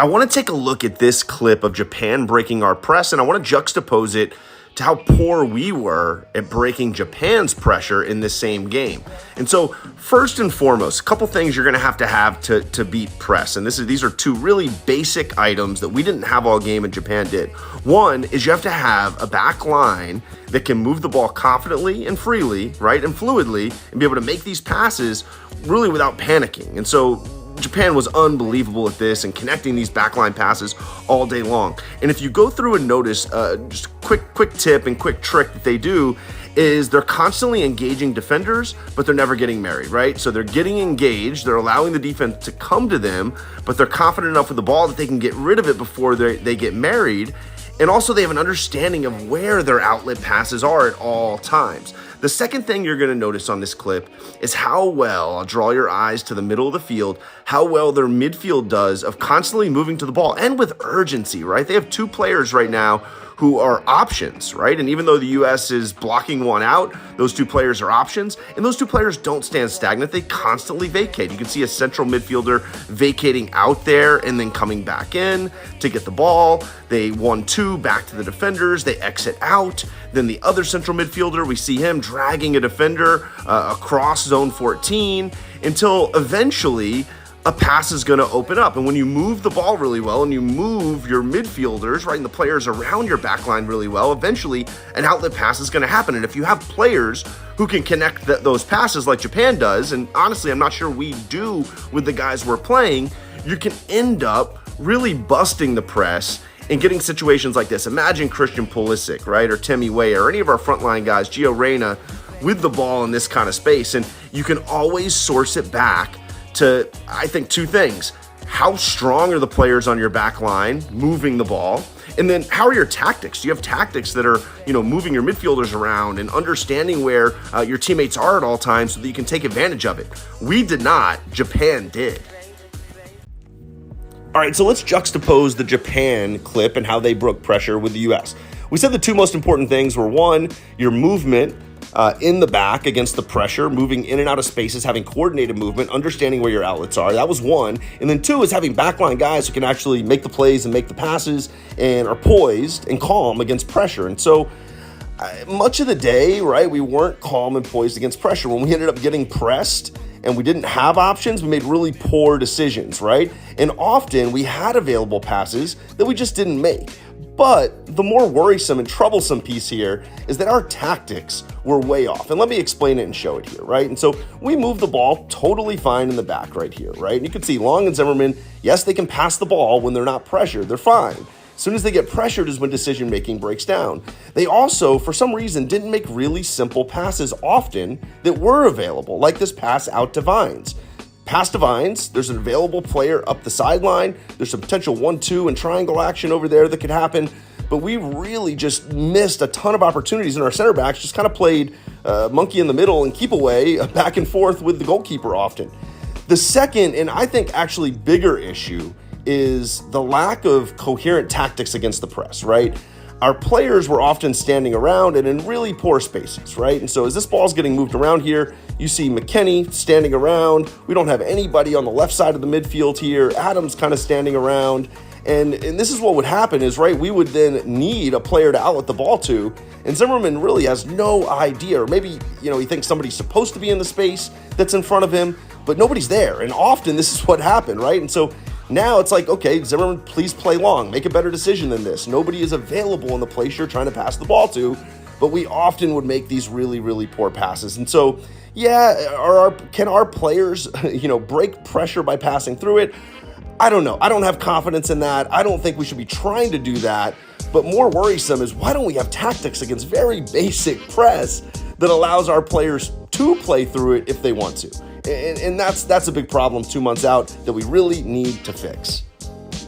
I want to take a look at this clip of Japan breaking our press, and I want to juxtapose it to how poor we were at breaking Japan's pressure in this same game. And so first and foremost, a couple things you're going to have to beat press. And these are two really basic items that we didn't have all game and Japan did. One is you have to have a back line that can move the ball confidently and freely, right, and fluidly, and be able to make these passes really without panicking. And so Japan was unbelievable at this and connecting these backline passes all day long. And if you go through and notice, just quick tip and quick trick that they do is they're constantly engaging defenders, but they're never getting married, right? So they're getting engaged, they're allowing the defense to come to them, but they're confident enough with the ball that they can get rid of it before they get married. And also they have an understanding of where their outlet passes are at all times. The second thing you're going to notice on this clip is how well, I'll draw your eyes to the middle of the field, how well their midfield does of constantly moving to the ball and with urgency, right? They have two players right now who are options, right? And even though the U.S. is blocking one out, those two players are options, and those two players don't stand stagnant. They constantly vacate. You can see a central midfielder vacating out there and then coming back in to get the ball. They 1-2 back to the defenders. They exit out. Then the other central midfielder, we see him dragging a defender across zone 14 until eventually a pass is going to open up. And when you move the ball really well and you move your midfielders, right, and the players around your back line really well, eventually an outlet pass is going to happen. And if you have players who can connect those passes like Japan does, and honestly, I'm not sure we do with the guys we're playing, you can end up really busting the press and getting situations like this. Imagine Christian Pulisic, right, or Temi Weah, or any of our frontline guys, Gio Reyna, with the ball in this kind of space. And you can always source it back to, I think, two things. How strong are the players on your back line moving the ball? And then how are your tactics? Do you have tactics that are, moving your midfielders around and understanding where your teammates are at all times so that you can take advantage of it? We did not. Japan did. All right, so let's juxtapose the Japan clip and how they broke pressure with the U.S. We said the two most important things were, one, your movement in the back against the pressure, moving in and out of spaces, having coordinated movement, understanding where your outlets are. That was one. And then two is having backline guys who can actually make the plays and make the passes and are poised and calm against pressure. And so much of the day, right, we weren't calm and poised against pressure. When we ended up getting pressed and we didn't have options, we made really poor decisions, right? And often we had available passes that we just didn't make. But the more worrisome and troublesome piece here is that our tactics were way off. And let me explain it and show it here, right? And so we move the ball totally fine in the back right here, right? And you can see Long and Zimmerman, yes, they can pass the ball when they're not pressured. They're fine. As soon as they get pressured is when decision-making breaks down. They also, for some reason, didn't make really simple passes often that were available, like this pass out to Vines. Pass to Vines, there's an available player up the sideline. There's some potential 1-2 and triangle action over there that could happen. But we really just missed a ton of opportunities, and our center backs just kind of played monkey in the middle and keep away back and forth with the goalkeeper often. The second, and I think actually bigger issue, is the lack of coherent tactics against the press, right? Our players were often standing around and in really poor spaces, right? And so as this ball's getting moved around here, you see McKennie standing around. We don't have anybody on the left side of the midfield here. Adams kind of standing around. And this is what would happen is, right, we would then need a player to outlet the ball to. And Zimmerman really has no idea. Or maybe, he thinks somebody's supposed to be in the space that's in front of him, but nobody's there. And often this is what happened, right? And so now it's like, okay, Zimmerman, please play long. Make a better decision than this. Nobody is available in the place you're trying to pass the ball to, but we often would make these really, really poor passes. And so, yeah, can our players, break pressure by passing through it? I don't know. I don't have confidence in that. I don't think we should be trying to do that. But more worrisome is, why don't we have tactics against very basic press that allows our players to play through it if they want to? And that's a big problem 2 months out that we really need to fix.